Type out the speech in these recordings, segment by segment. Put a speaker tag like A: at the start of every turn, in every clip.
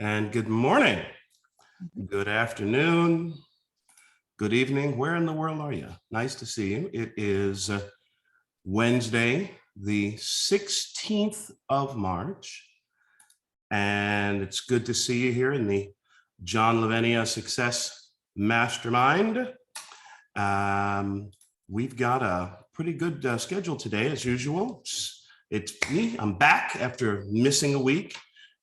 A: And good morning, good afternoon, good evening. Where in the world are you? Nice to see you. It is Wednesday, the 16th of March, and it's good to see you here in the John Lavenia Success Mastermind. We've got a pretty good schedule today, as usual. It's me. I'm back after missing a week.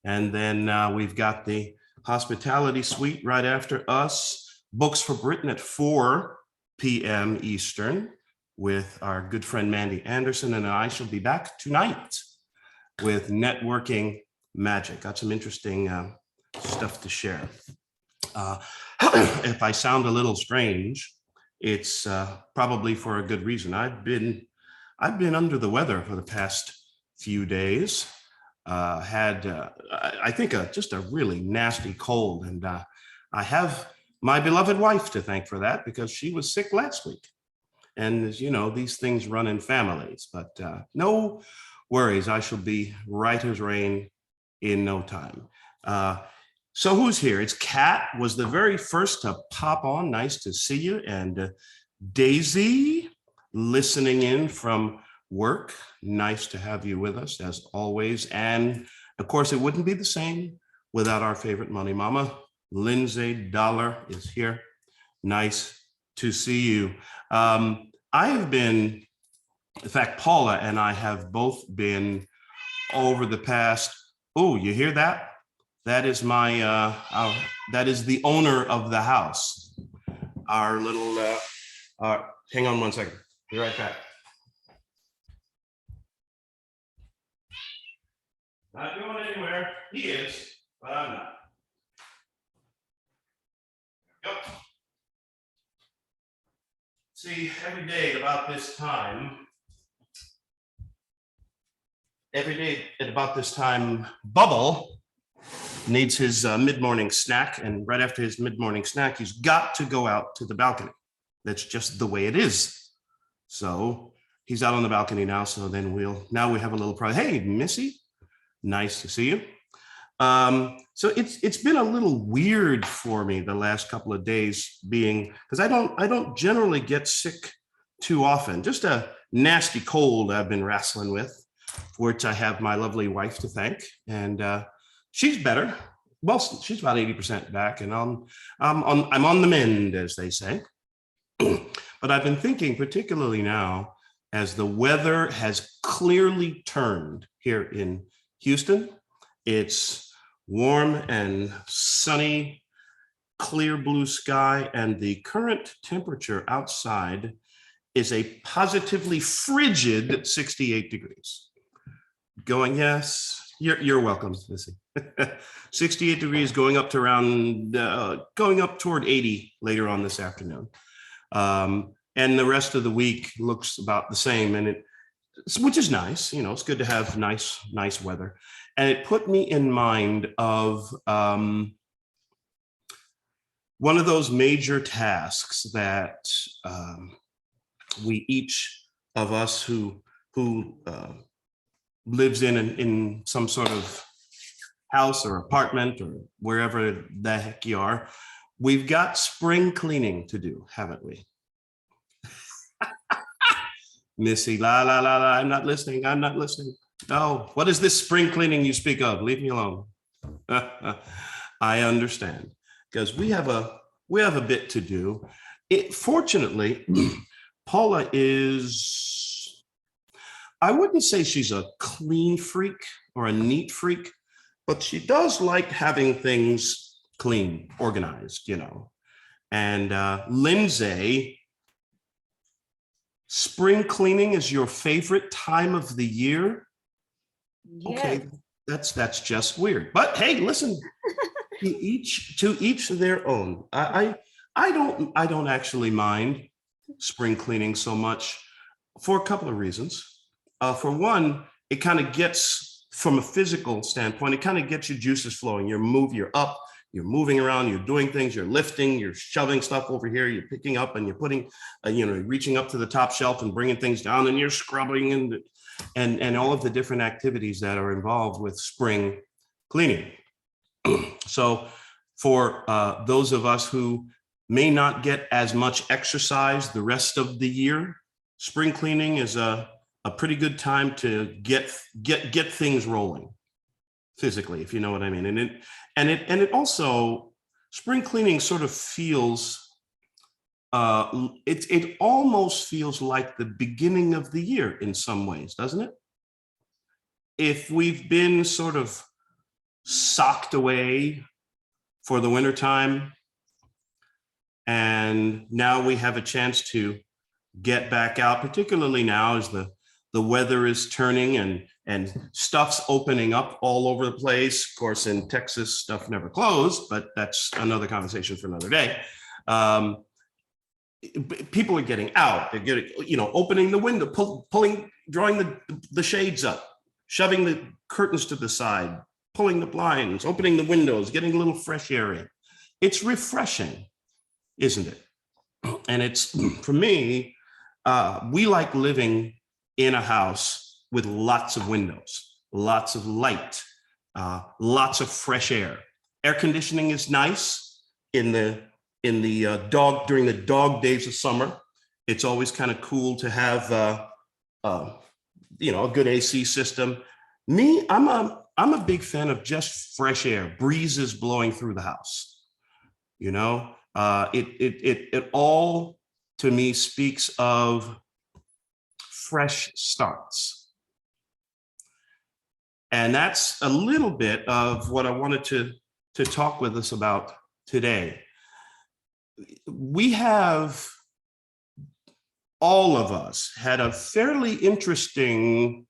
A: And then we've got the hospitality suite right after us. Books for Britain at 4 p.m. Eastern with our good friend Mandy Anderson. And I shall be back tonight with Networking Magic. Got some interesting stuff to share. If I sound a little strange, it's probably for a good reason. I've been under the weather for the past few days. I think just a really nasty cold, and I have my beloved wife to thank for that, because she was sick last week. And as you know, these things run in families, but no worries. I shall be right as rain in no time. So who's here? It's Kat was the very first to pop on. Nice to see you. And Daisy listening in from work. Nice to have you with us as always. And of course, it wouldn't be the same without our favorite money mama. Lindsay Dollar is here. Nice to see you. I have been, in fact, Paula and I have both been over the past, oh, you hear that? That is my, that is the owner of the house. Our little, hang on one second, be right back. Not going anywhere. He is, but I'm not. Yep. See, every day at about this time, Bubble needs his mid-morning snack, and right after his mid-morning snack, he's got to go out to the balcony. That's just the way it is. So he's out on the balcony now. So then now we have a little problem. Hey, Missy. Nice to see you. So it's been a little weird for me the last couple of days, being because I don't generally get sick too often. Just a nasty cold I've been wrestling with, for which I have my lovely wife to thank, and she's better. Well, she's about 80% back, and I'm on the mend, as they say. But I've been thinking, particularly now, as the weather has clearly turned here in Houston. It's warm and sunny, clear blue sky, and the current temperature outside is a positively frigid 68 degrees. Yes, you're welcome, Missy. 68 degrees, going up to around, going up toward 80 later on this afternoon. And the rest of the week looks about the same, and which is nice. You know, it's good to have nice weather. And it put me in mind of one of those major tasks that we each of us who lives in some sort of house or apartment or wherever the heck you are, we've got spring cleaning to do, haven't we? Missy, la, la, la, la, I'm not listening. No, what is this spring cleaning you speak of? Leave me alone. I understand, because we have a bit to do. Fortunately, Paula is, I wouldn't say she's a clean freak or a neat freak, but she does like having things clean, organized, you know. And Lindsay, spring cleaning is your favorite time of the year? Yes. Okay, that's just weird. But hey, listen, to each their own. I don't actually mind spring cleaning so much, for a couple of reasons. For one, it kind of gets, from a physical standpoint, it kind of gets your juices flowing. You're up, you're moving around, you're doing things, you're lifting, you're shoving stuff over here, you're picking up and you're putting, reaching up to the top shelf and bringing things down, and you're scrubbing and all of the different activities that are involved with spring cleaning. So for those of us who may not get as much exercise the rest of the year, spring cleaning is a pretty good time to get things rolling physically, if you know what I mean. And it also, spring cleaning sort of feels, it almost feels like the beginning of the year in some ways, doesn't it? If we've been sort of socked away for the wintertime, and now we have a chance to get back out, particularly now as the weather is turning and stuff's opening up all over the place. Of course, in Texas, stuff never closed, but that's another conversation for another day. People are getting out. They're getting, opening the window, pulling, drawing the shades up, shoving the curtains to the side, pulling the blinds, opening the windows, getting a little fresh air in. It's refreshing, isn't it? And it's, for me, we like living in a house with lots of windows, lots of light, lots of fresh air. Air conditioning is nice during the dog days of summer. It's always kind of cool to have a good AC system. Me, I'm a big fan of just fresh air, breezes blowing through the house. It all to me speaks of fresh starts. And that's a little bit of what I wanted to talk with us about today. We have, all of us, had a fairly interesting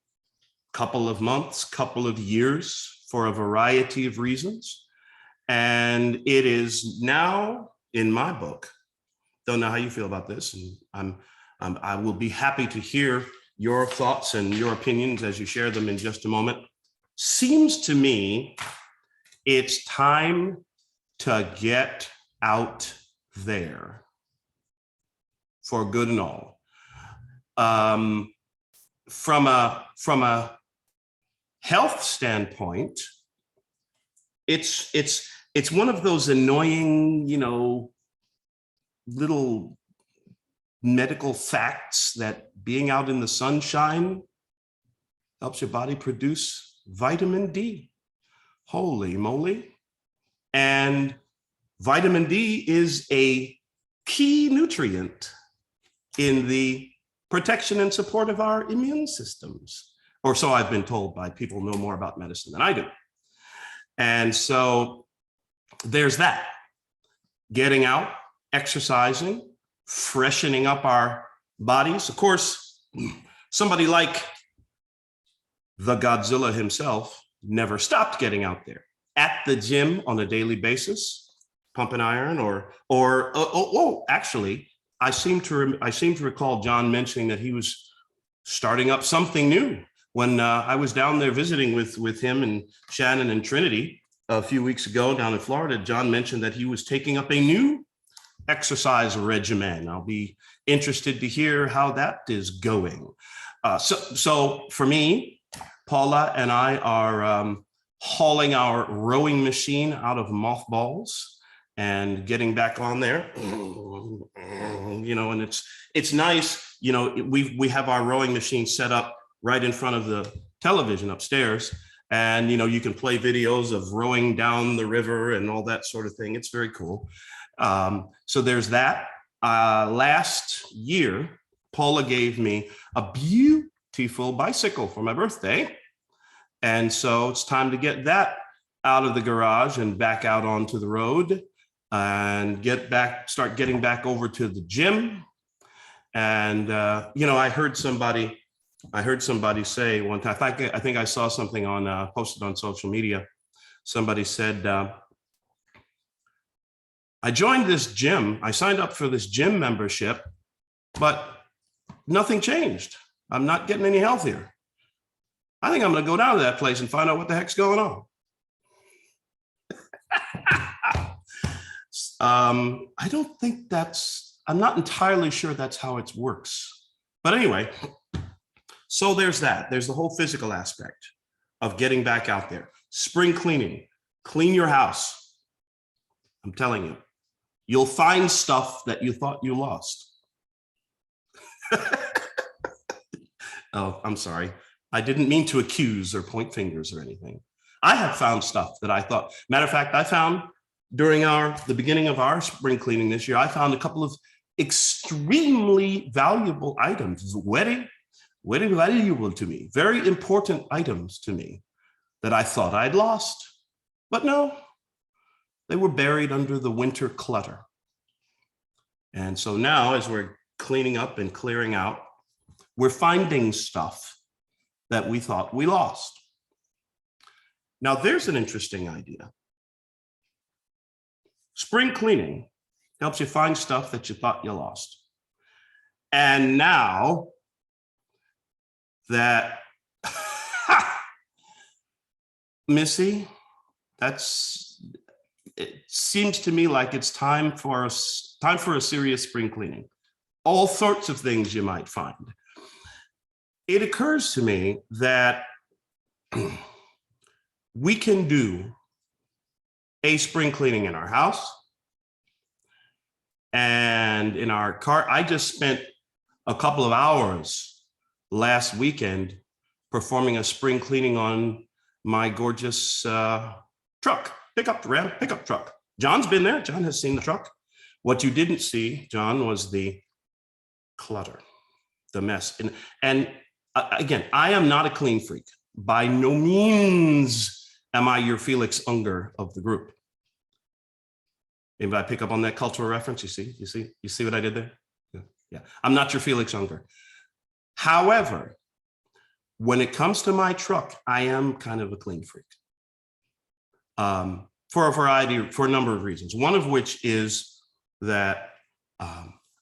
A: couple of months, couple of years for a variety of reasons. And it is now, in my book, don't know how you feel about this, and I will be happy to hear your thoughts and your opinions as you share them in just a moment. Seems to me it's time to get out there for good and all. From a health standpoint, it's one of those annoying, little medical facts that being out in the sunshine helps your body produce vitamin D. Holy moly. And vitamin D is a key nutrient in the protection and support of our immune systems. Or so I've been told by people who know more about medicine than I do. And so there's that. Getting out, exercising, freshening up our bodies. Of course, somebody like the Godzilla himself never stopped getting out there at the gym on a daily basis, pumping iron, actually, I seem to recall John mentioning that he was starting up something new when I was down there visiting with him and Shannon and Trinity a few weeks ago down in Florida. John mentioned that he was taking up a new exercise regimen. I'll be interested to hear how that is going. So for me, Paula and I are hauling our rowing machine out of mothballs and getting back on there. And it's nice. We have our rowing machine set up right in front of the television upstairs, and you can play videos of rowing down the river and all that sort of thing. It's very cool. So there's that. Last year, Paula gave me a beautiful bicycle for my birthday. And so it's time to get that out of the garage and back out onto the road and start getting back over to the gym. And, I heard somebody say one time, I think I saw something posted on social media. Somebody said, I joined this gym. I signed up for this gym membership, but nothing changed. I'm not getting any healthier. I think I'm going to go down to that place and find out what the heck's going on. I'm not entirely sure that's how it works. But anyway, so there's that. There's the whole physical aspect of getting back out there. Spring cleaning, clean your house. I'm telling you, you'll find stuff that you thought you lost. Oh, I'm sorry. I didn't mean to accuse or point fingers or anything. I have found stuff that I thought, matter of fact, I found during the beginning of our spring cleaning this year, I found a couple of extremely valuable items, very valuable to me, very important items to me that I thought I'd lost, but no, they were buried under the winter clutter. And so now as we're cleaning up and clearing out, we're finding stuff that we thought we lost. Now there's an interesting idea. Spring cleaning helps you find stuff that you thought you lost. And now that, Missy, it seems to me like it's time for a serious spring cleaning. All sorts of things you might find. It occurs to me that we can do a spring cleaning in our house and in our car. I just spent a couple of hours last weekend performing a spring cleaning on my gorgeous pickup truck. John's been there. John has seen the truck. What you didn't see, John, was the clutter, the mess. And again, I am not a clean freak. By no means am I your Felix Unger of the group. Anybody pick up on that cultural reference? You see what I did there? Yeah. I'm not your Felix Unger. However, when it comes to my truck, I am kind of a clean freak. For a number of reasons. One of which is that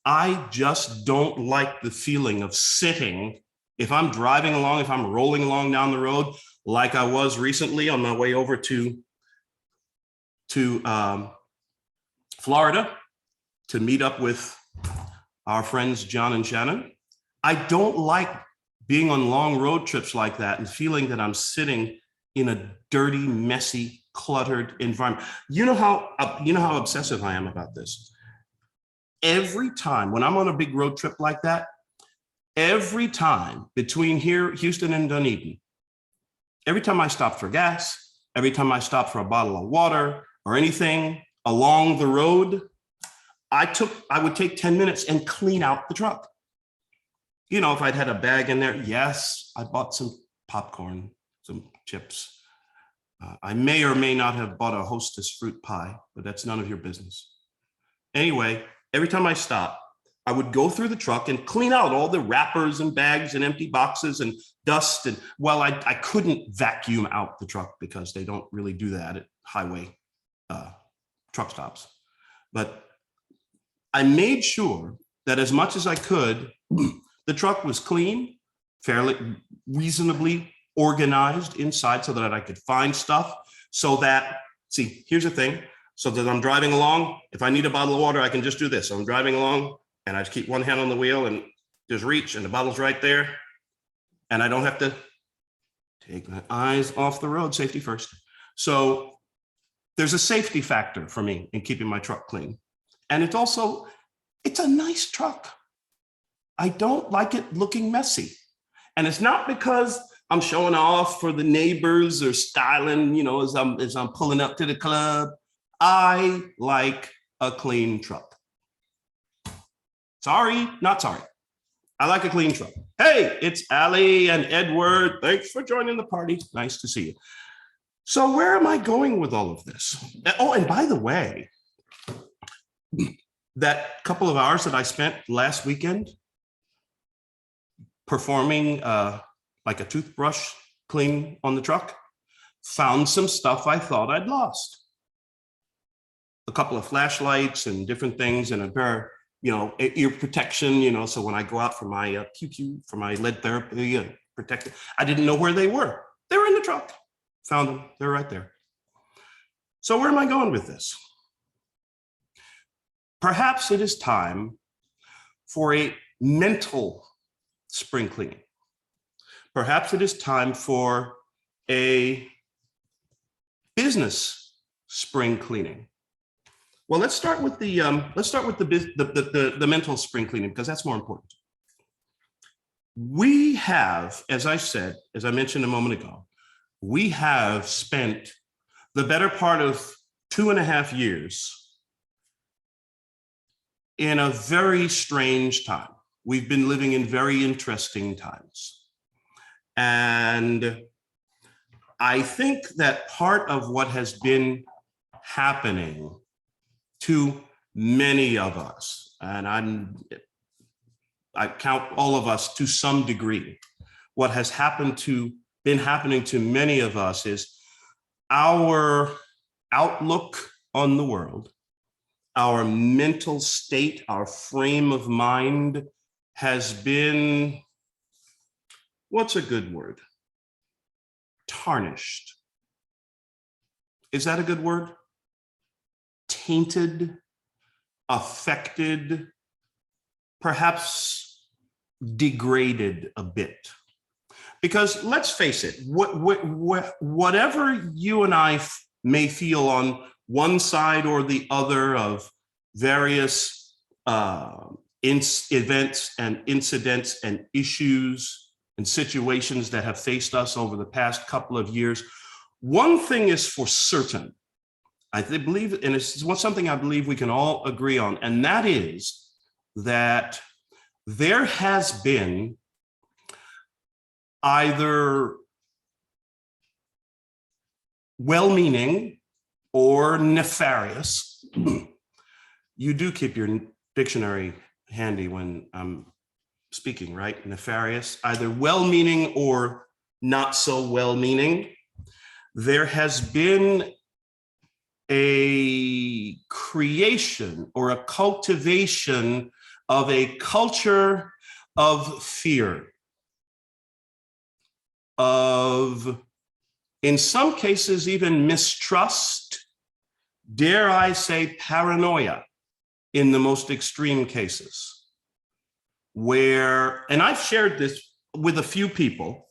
A: I just don't like the feeling of sitting, if I'm driving along, if I'm rolling along down the road, like I was recently on my way over to Florida to meet up with our friends John and Shannon. I don't like being on long road trips like that and feeling that I'm sitting in a dirty, messy, cluttered environment. You know how obsessive I am about this. Every time when I'm on a big road trip like that, every time between here, Houston and Dunedin, every time I stop for gas, every time I stop for a bottle of water or anything along the road, I would take 10 minutes and clean out the truck. You know, if I'd had a bag in there, yes, I bought some popcorn, some chips. I may or may not have bought a Hostess fruit pie, but that's none of your business. Anyway, every time I stopped, I would go through the truck and clean out all the wrappers and bags and empty boxes and dust. And well, I couldn't vacuum out the truck because they don't really do that at highway truck stops. But I made sure that as much as I could, the truck was clean, fairly reasonably organized inside so that I could find stuff so that, see, here's the thing, so that I'm driving along, if I need a bottle of water, I can just do this. So I'm driving along and I just keep one hand on the wheel and just reach and the bottle's right there. And I don't have to take my eyes off the road, safety first. So there's a safety factor for me in keeping my truck clean. And it's a nice truck. I don't like it looking messy. And it's not because I'm showing off for the neighbors or styling, you know, as I'm pulling up to the club. I like a clean truck. Sorry, not sorry. I like a clean truck. Hey, it's Allie and Edward. Thanks for joining the party. Nice to see you. So where am I going with all of this? Oh, and by the way, that couple of hours that I spent last weekend performing like a toothbrush clean on the truck, found some stuff I thought I'd lost. A couple of flashlights and different things and a pair of, you know, ear protection, you know, so when I go out for my QQ, for my lead therapy protected, I didn't know where they were. They were in the truck. Found them. They're right there. So where am I going with this? Perhaps it is time for a mental spring cleaning. Perhaps it is time for a business spring cleaning? Well, let's start with the mental spring cleaning, because that's more important. We have, as I said, as I mentioned a moment ago, we have spent the better part of 2.5 years in a very strange time. We've been living in very interesting times. And I think that part of what has been happening to many of us, and I count all of us to some degree, what has been happening to many of us is our outlook on the world, our mental state, our frame of mind has been, what's a good word? Tarnished. Is that a good word? Tainted, affected, perhaps degraded a bit. Because let's face it, whatever you and I may feel on one side or the other of various events and incidents and issues and situations that have faced us over the past couple of years, one thing is for certain, I believe, and it's something I believe we can all agree on, and that is that there has been either well-meaning or nefarious. You do keep your dictionary handy when I'm speaking, right? Nefarious, either well-meaning or not so well-meaning. There has been a creation or a cultivation of a culture of fear, of, in some cases, even mistrust, dare I say paranoia in the most extreme cases, where, and I've shared this with a few people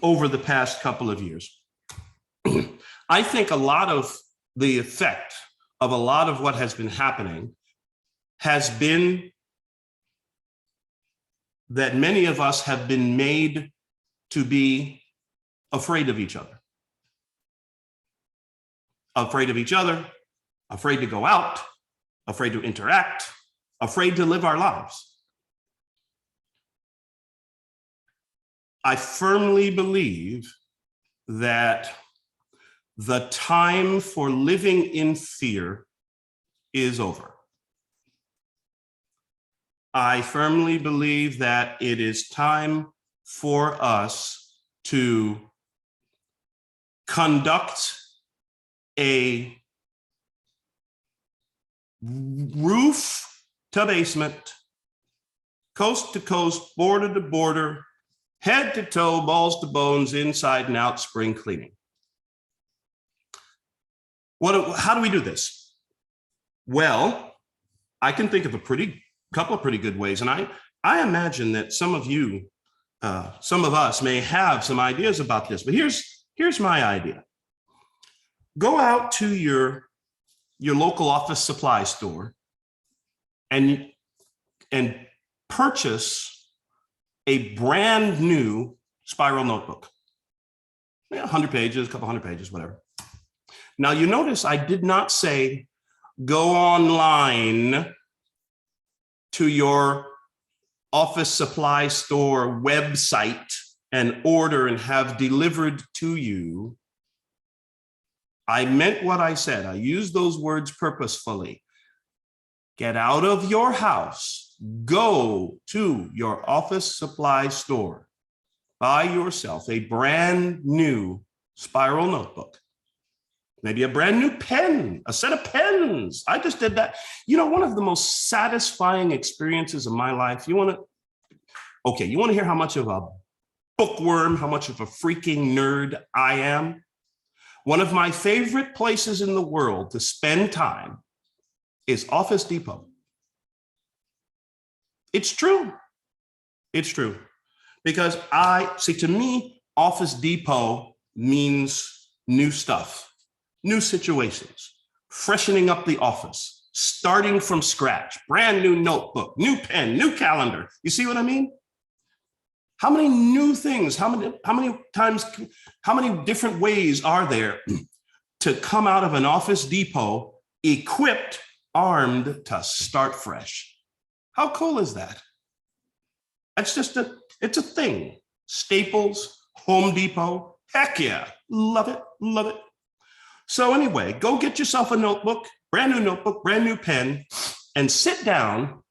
A: over the past couple of years. I think a lot of the effect of a lot of what has been happening has been that many of us have been made to be afraid of each other. Afraid of each other, afraid to go out, afraid to interact, afraid to live our lives. I firmly believe that the time for living in fear is over. I firmly believe that it is time for us to conduct a roof to basement, coast to coast, border to border, head to toe, balls to bones, inside and out spring cleaning. How do we do this? Well, I can think of a couple of pretty good ways. And I imagine that some of you, some of us may have some ideas about this, but here's my idea. Go out to your local office supply store and purchase a brand new spiral notebook. 100 pages, a couple hundred pages, whatever. Now you notice I did not say go online to your office supply store website and order and have delivered to you. I meant what I said. I used those words purposefully. Get out of your house, go to your office supply store, buy yourself a brand new spiral notebook. Maybe a brand new pen, a set of pens. I just did that. You know, one of the most satisfying experiences of my life, you want to hear how much of a bookworm, how much of a freaking nerd I am? One of my favorite places in the world to spend time is Office Depot. It's true. It's true. Because to me, Office Depot means new stuff. new situations, freshening up the office, starting from scratch, brand new notebook, new pen, new calendar. You see what I mean? How many new things, how many times, how many different ways are there to come out of an Office Depot equipped, armed to start fresh? How cool is that? It's just it's a thing. Staples, Home Depot, heck yeah, love it, love it. So anyway, go get yourself a notebook, brand new pen, and sit down.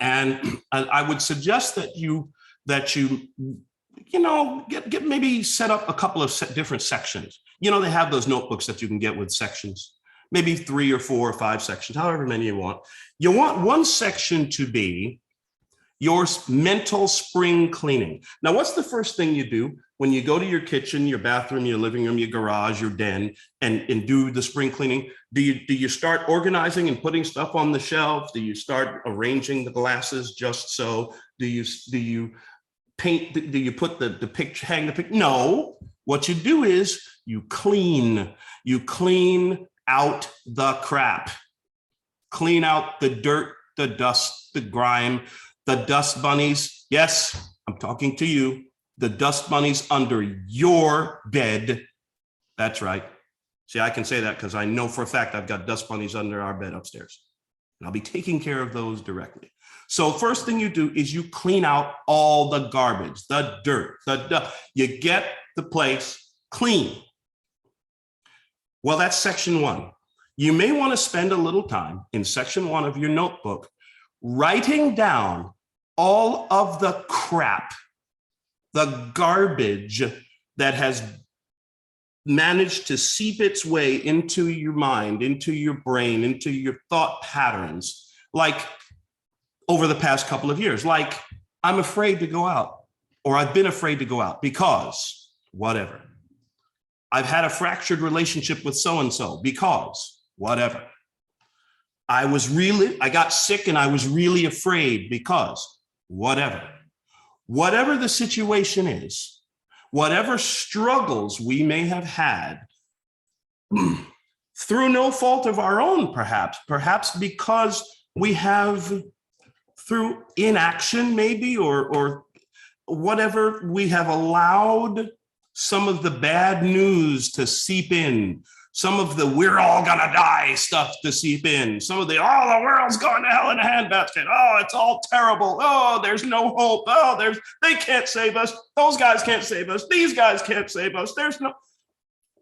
A: And I would suggest that you get maybe set up a couple of different sections. They have those notebooks that you can get with sections, maybe 3 or 4 or 5 sections, however many you want. You want one section to be your mental spring cleaning. Now, what's the first thing you do when you go to your kitchen, your bathroom, your living room, your garage, your den, and do the spring cleaning? Do you start organizing and putting stuff on the shelf? Do you start arranging the glasses just so? Do you paint? Do you put the picture, hang the picture? No. What you do is you clean. You clean out the crap. Clean out the dirt, the dust, the grime, the dust bunnies. Yes, I'm talking to you. The dust bunnies under your bed. That's right. See, I can say that because I know for a fact I've got dust bunnies under our bed upstairs. And I'll be taking care of those directly. So first thing you do is you clean out all the garbage, the dirt, the dust. You get the place clean. Well, that's section 1. You may want to spend a little time in section 1 of your notebook writing down all of the crap, the garbage that has managed to seep its way into your mind, into your brain, into your thought patterns, like over the past couple of years, like I'm afraid to go out, or I've been afraid to go out because whatever. I've had a fractured relationship with so-and-so because whatever. I got sick and I was really afraid because whatever. Whatever the situation is, whatever struggles we may have had through no fault of our own, perhaps because we have through inaction maybe, or whatever, we have allowed some of the bad news to seep in, some of the we're all gonna die stuff to seep in, some of the, the world's going to hell in a handbasket. Oh, it's all terrible. Oh, there's no hope. Oh, they can't save us. Those guys can't save us. These guys can't save us.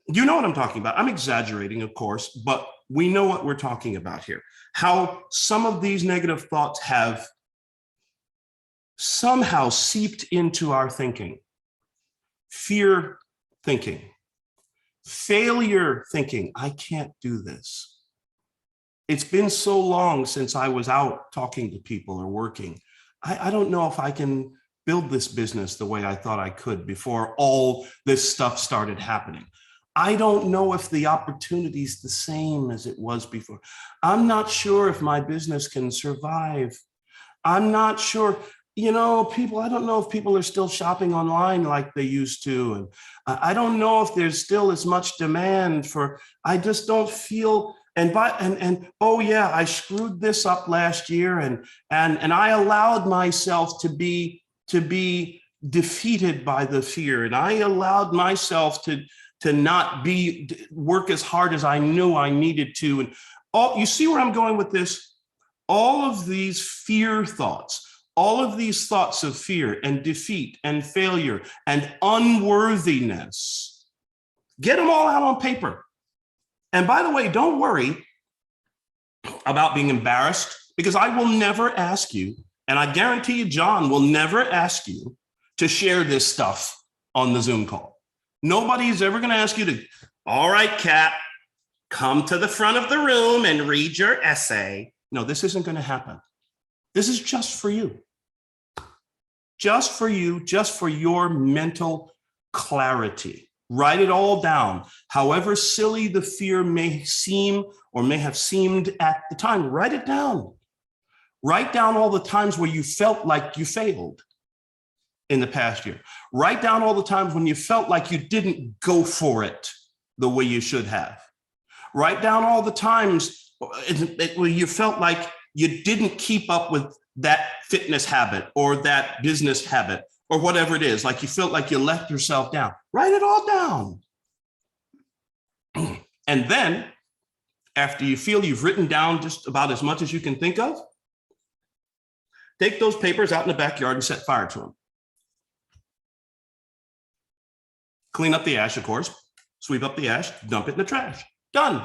A: You know what I'm talking about. I'm exaggerating, of course, but we know what we're talking about here. How some of these negative thoughts have somehow seeped into our thinking. Fear thinking. Failure thinking, I can't do this. It's been so long since I was out talking to people or working. I don't know if I can build this business the way I thought I could before all this stuff started happening. I don't know if the opportunity is the same as it was before. I'm not sure if my business can survive. I'm not sure. People, I don't know if people are still shopping online like they used to. And I don't know if there's still as much demand I just don't feel, oh yeah, I screwed this up last year and I allowed myself to be defeated by the fear. And I allowed myself to not work as hard as I knew I needed to. And you see where I'm going with this? All of these fear thoughts, all of these thoughts of fear and defeat and failure and unworthiness, get them all out on paper. And by the way, don't worry about being embarrassed, because I will never ask you, and I guarantee you, John will never ask you to share this stuff on the Zoom call. Nobody's ever going to ask you to, all right, Kat, come to the front of the room and read your essay. No, this isn't going to happen. This is just for you. Just for you, just for your mental clarity. Write it all down. However silly the fear may seem or may have seemed at the time, write it down. Write down all the times where you felt like you failed in the past year. Write down all the times when you felt like you didn't go for it the way you should have. Write down all the times where you felt like you didn't keep up with that fitness habit or that business habit or whatever it is, like you felt like you let yourself down. Write it all down. And then, after you feel you've written down just about as much as you can think of, take those papers out in the backyard and set fire to them. Clean up the ash, of course, sweep up the ash, dump it in the trash. Done.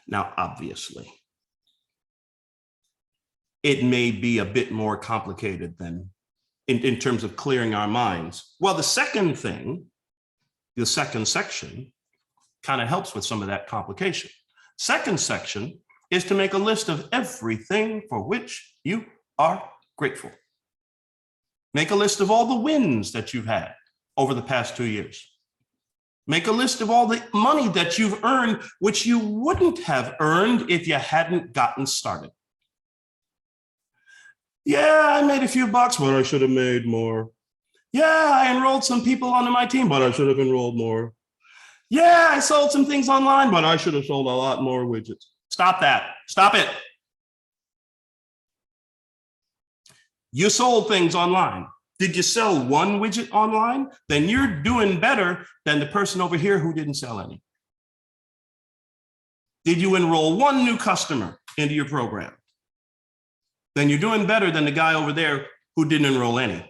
A: Now, obviously, it may be a bit more complicated than in terms of clearing our minds. Well, the second thing, the second section, kind of helps with some of that complication. Second section is to make a list of everything for which you are grateful. Make a list of all the wins that you've had over the past 2 years. Make a list of all the money that you've earned, which you wouldn't have earned if you hadn't gotten started. Yeah, I made a few bucks, but I should have made more. Yeah, I enrolled some people onto my team, but I should have enrolled more. Yeah, I sold some things online, but I should have sold a lot more widgets. Stop that. Stop it. You sold things online. Did you sell one widget online? Then you're doing better than the person over here who didn't sell any. Did you enroll one new customer into your program? Then you're doing better than the guy over there who didn't enroll any.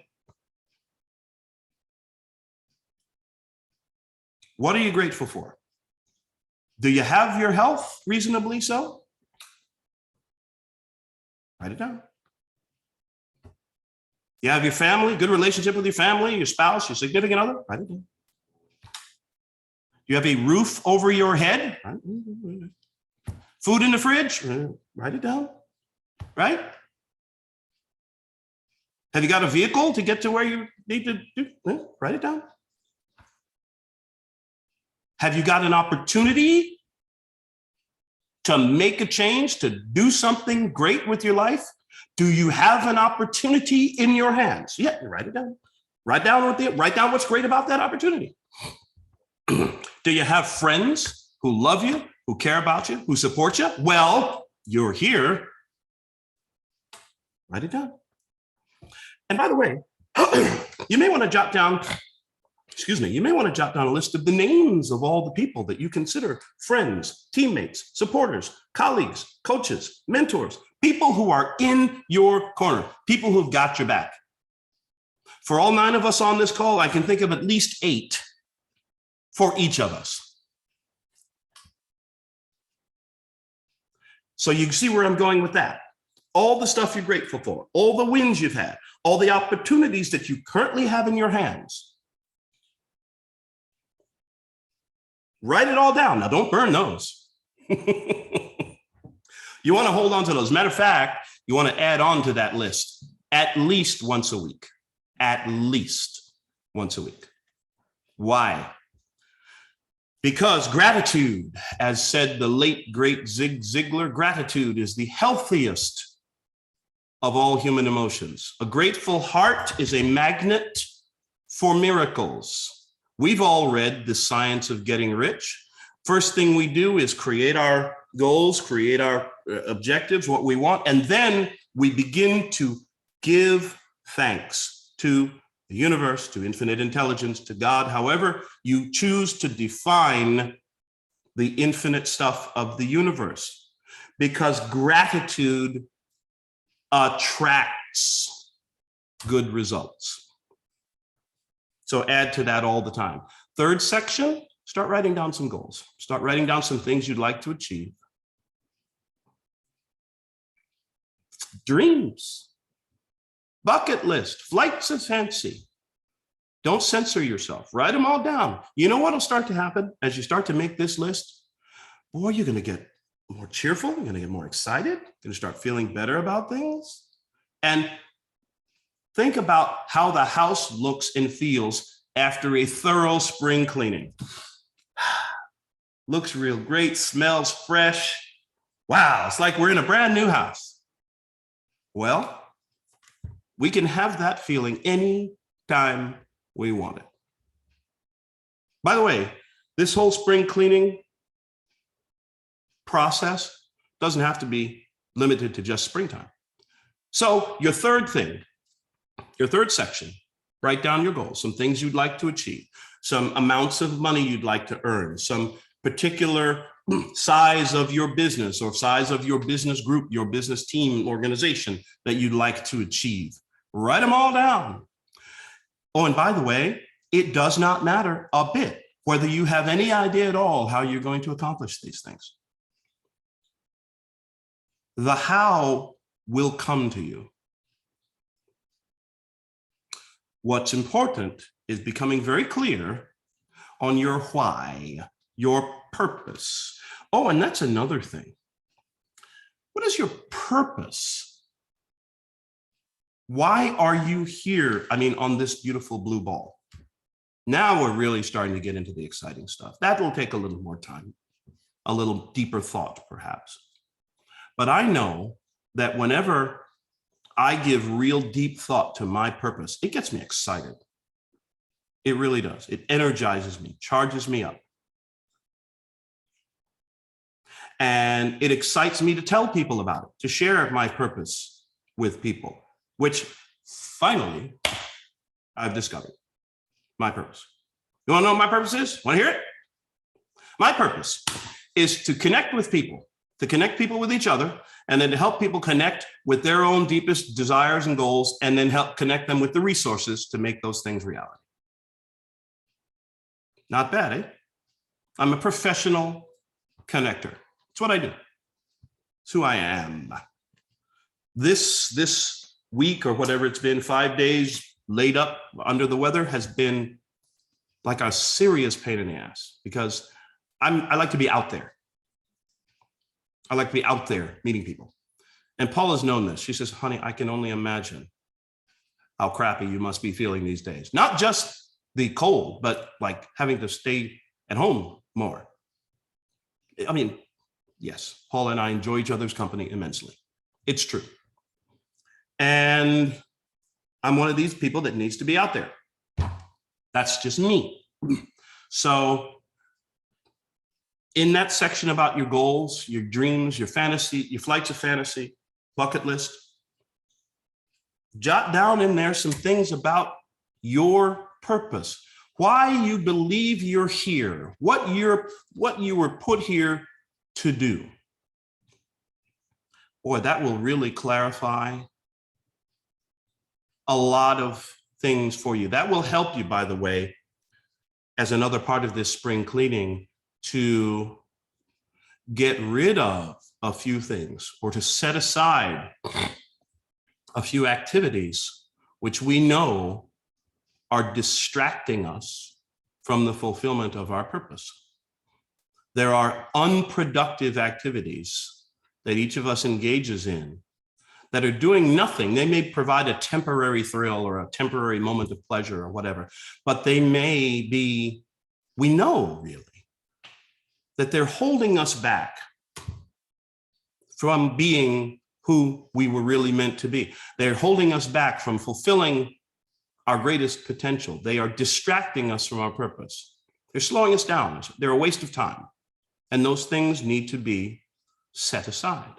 A: What are you grateful for? Do you have your health reasonably so? Write it down. You have your family, good relationship with your family, your spouse, your significant other? Write it down. You have a roof over your head? Food in the fridge? Write it down. Right? Have you got a vehicle to get to where you need to do? Write it down. Have you got an opportunity to make a change, to do something great with your life? Do you have an opportunity in your hands? Yeah, write it down. Write down what's great about that opportunity. Do you have friends who love you, who care about you, who support you? Well, you're here. Write it down. And by the way, you may want to jot down a list of the names of all the people that you consider friends, teammates, supporters, colleagues, coaches, mentors, people who are in your corner, people who've got your back. For all 9 of us on this call, I can think of at least 8 for each of us. So you see where I'm going with that. All the stuff you're grateful for, all the wins you've had, all the opportunities that you currently have in your hands. Write it all down. Now, don't burn those. You want to hold on to those. Matter of fact, you want to add on to that list at least once a week. At least once a week. Why? Because gratitude, as said the late, great Zig Ziglar, gratitude is the healthiest of all human emotions. A grateful heart is a magnet for miracles. We've all read The Science of Getting Rich. First thing we do is create our goals, create our objectives, what we want, and then we begin to give thanks to the universe, to infinite intelligence, to God, however you choose to define the infinite stuff of the universe, because gratitude attracts good results. So add to that all the time. Third section, start writing down some goals. Start writing down some things you'd like to achieve. Dreams, bucket list, flights of fancy. Don't censor yourself. Write them all down. You know what will start to happen as you start to make this list? Boy, you're going to get more cheerful. You're going to get more excited. You're going to start feeling better about things. And think about how the house looks and feels after a thorough spring cleaning. Looks real great, smells fresh. Wow, it's like we're in a brand new house. Well, we can have that feeling any time we want it. By the way, This whole spring cleaning process doesn't have to be limited to just springtime. So your third thing, your third section, write down your goals, some things you'd like to achieve, some amounts of money you'd like to earn, some particular size of your business or size of your business group, your business team, organization that you'd like to achieve. Write them all down. Oh, and by the way, it does not matter a bit whether you have any idea at all how you're going to accomplish these things. The how will come to you. What's important is becoming very clear on your why, your purpose. Oh, and that's another thing. What is your purpose? Why are you here? I mean, on this beautiful blue ball. Now we're really starting to get into the exciting stuff. That will take a little more time, a little deeper thought, perhaps. But I know that whenever I give real deep thought to my purpose, it gets me excited. It really does. It energizes me, charges me up. And it excites me to tell people about it, to share my purpose with people, which finally I've discovered my purpose. You want to know what my purpose is? Want to hear it? My purpose is to connect with people, to connect people with each other, and then to help people connect with their own deepest desires and goals, and then help connect them with the resources to make those things reality. Not bad, eh? I'm a professional connector. It's what I do. It's who I am. This week or whatever it's been, 5 days laid up under the weather has been like a serious pain in the ass because I like to be out there. I like to be out there meeting people. And Paula's known this. She says, honey, I can only imagine how crappy you must be feeling these days. Not just the cold, but like having to stay at home more. I mean, yes, Paula and I enjoy each other's company immensely. It's true. And I'm one of these people that needs to be out there. That's just me. So in that section about your goals, your dreams, your fantasy, your flights of fantasy, bucket list, jot down in there some things about your purpose, why you believe you're here, what you were put here to do. Boy, that will really clarify a lot of things for you. That will help you, by the way, as another part of this spring cleaning, to get rid of a few things or to set aside a few activities which we know are distracting us from the fulfillment of our purpose. There are unproductive activities that each of us engages in that are doing nothing. They may provide a temporary thrill or a temporary moment of pleasure or whatever, but they may be, we know really, that they're holding us back from being who we were really meant to be. They're holding us back from fulfilling our greatest potential. They are distracting us from our purpose. They're slowing us down. They're a waste of time. And those things need to be set aside.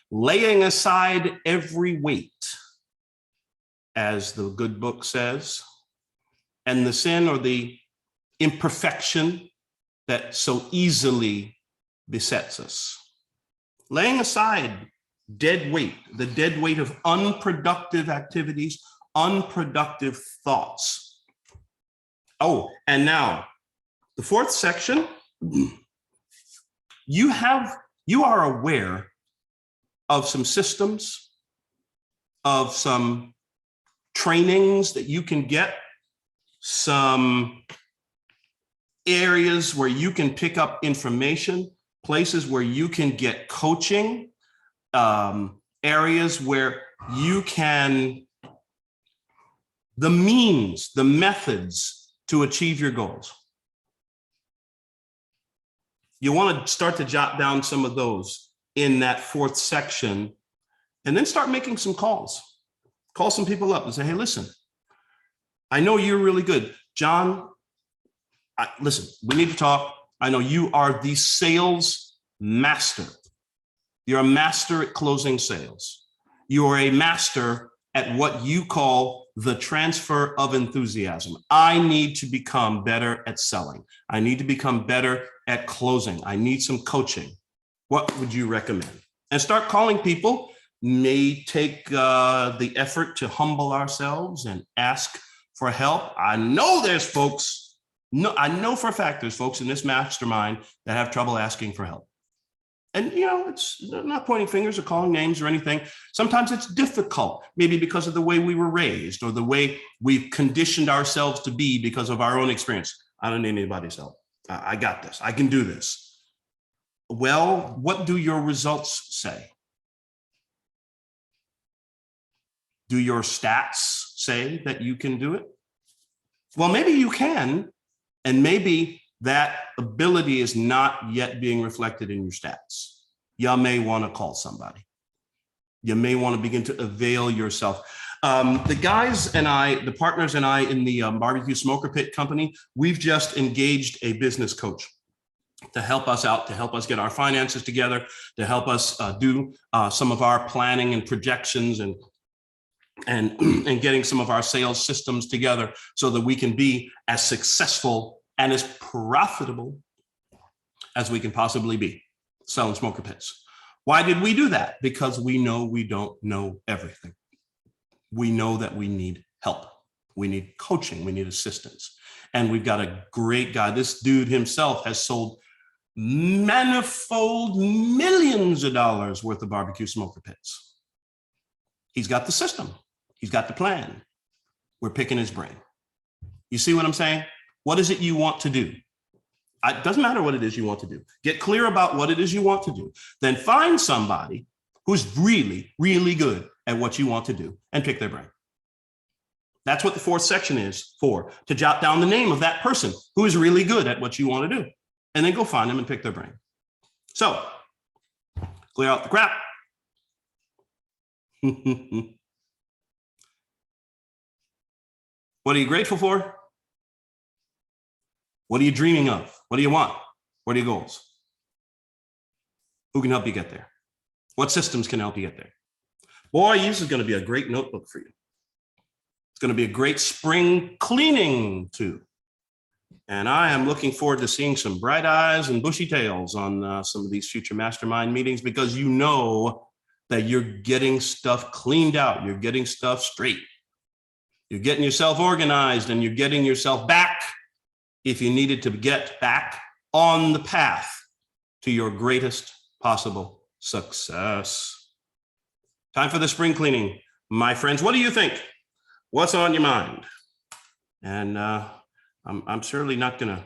A: Laying aside every weight, as the good book says, and the sin or the imperfection that so easily besets us. Laying aside dead weight, the dead weight of unproductive activities, unproductive thoughts. Oh, and now the fourth section, you are aware of some systems, of some trainings that you can get, some areas where you can pick up information, places where you can get coaching, areas where you can, the means, the methods to achieve your goals. You want to start to jot down some of those in that fourth section, and then start making some calls. Call some people up and say, hey, listen, I know you're really good. John, Listen, we need to talk. I know you are the sales master. You're a master at closing sales. You are a master at what you call the transfer of enthusiasm. I need to become better at selling. I need to become better at closing. I need some coaching. What would you recommend? And start calling people. May take the effort to humble ourselves and ask for help. I know there's folks, I know for a fact there's folks in this mastermind that have trouble asking for help. And, it's not pointing fingers or calling names or anything. Sometimes it's difficult, maybe because of the way we were raised or the way we've conditioned ourselves to be because of our own experience. I don't need anybody's help. I got this. I can do this. Well, what do your results say? Do your stats say that you can do it? Well, maybe you can, and maybe that ability is not yet being reflected in your stats. You may want to call somebody. You may want to begin to avail yourself. The guys and I, the partners and I in the barbecue smoker pit company, we've just engaged a business coach to help us out, to help us get our finances together, to help us do some of our planning and projections and getting some of our sales systems together so that we can be as successful and as profitable as we can possibly be selling smoker pits. Why did we do that? Because we know we don't know everything. We know that we need help. We need coaching. We need assistance. And we've got a great guy. This dude himself has sold manifold millions of dollars worth of barbecue smoker pits. He's got the system. He's got the plan. We're picking his brain. You see what I'm saying? What is it you want to do? It doesn't matter what it is you want to do. Get clear about what it is you want to do. Then find somebody who's really, really good at what you want to do and pick their brain. That's what the fourth section is for, to jot down the name of that person who is really good at what you want to do. And then go find them and pick their brain. So, clear out the crap. What are you grateful for? What are you dreaming of? What do you want? What are your goals? Who can help you get there? What systems can help you get there? Boy, this is going to be a great notebook for you. It's going to be a great spring cleaning too. And I am looking forward to seeing some bright eyes and bushy tails on some of these future mastermind meetings, because you know that you're getting stuff cleaned out. You're getting stuff straight. You're getting yourself organized, and you're getting yourself back, if you needed to get back, on the path to your greatest possible success. Time for the spring cleaning, my friends. What do you think? What's on your mind? And I'm certainly not going to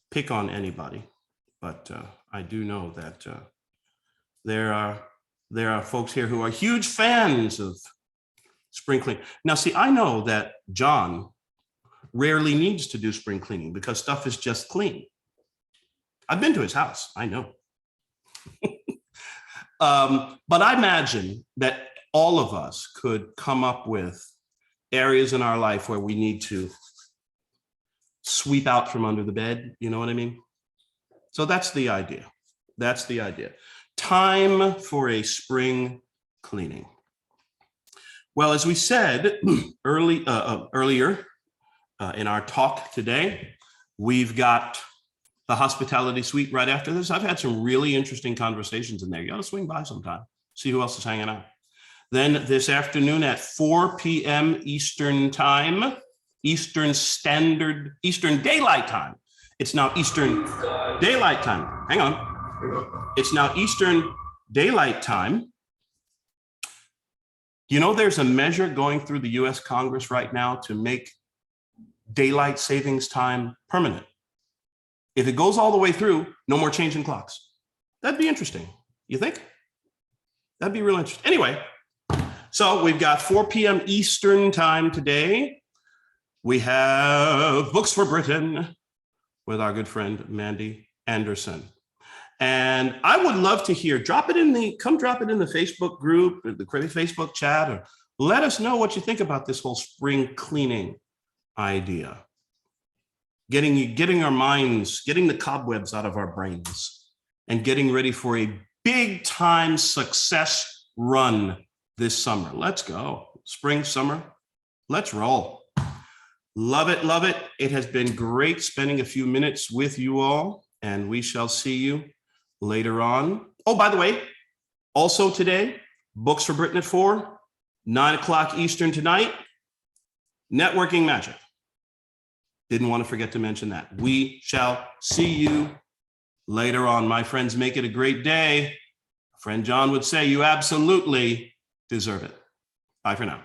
A: pick on anybody, but I do know that there are folks here who are huge fans of spring cleaning. Now, see, I know that John rarely needs to do spring cleaning because stuff is just clean. I've been to his house, I know. But I imagine that all of us could come up with areas in our life where we need to sweep out from under the bed, you know what I mean? So that's the idea. That's the idea. Time for a spring cleaning. Well, as we said earlier in our talk today, we've got the hospitality suite right after this. I've had some really interesting conversations in there. You ought to swing by sometime, see who else is hanging out. Then this afternoon at 4 p.m. Eastern time, Eastern Daylight Time. It's now Eastern Daylight Time. Hang on. It's now Eastern Daylight Time. You know, there's a measure going through the US Congress right now to make daylight savings time permanent. If it goes all the way through, no more changing clocks. That'd be interesting. You think? That'd be real interesting. Anyway, so we've got 4 p.m. Eastern time today. We have Books for Britain with our good friend, Mandy Anderson. And I would love to hear, come drop it in the Facebook group, or the Facebook chat, or let us know what you think about this whole spring cleaning idea. getting our minds, getting the cobwebs out of our brains, and getting ready for a big time success run this summer. Let's go. Spring, summer, let's roll. Love it, love it. It has been great spending a few minutes with you all, and we shall see you later on. Oh, by the way, also today, Books for Britain at 4, 9 o'clock Eastern tonight, Networking Magic. Didn't want to forget to mention that. We shall see you later on. My friends, make it a great day. Friend John would say you absolutely deserve it. Bye for now.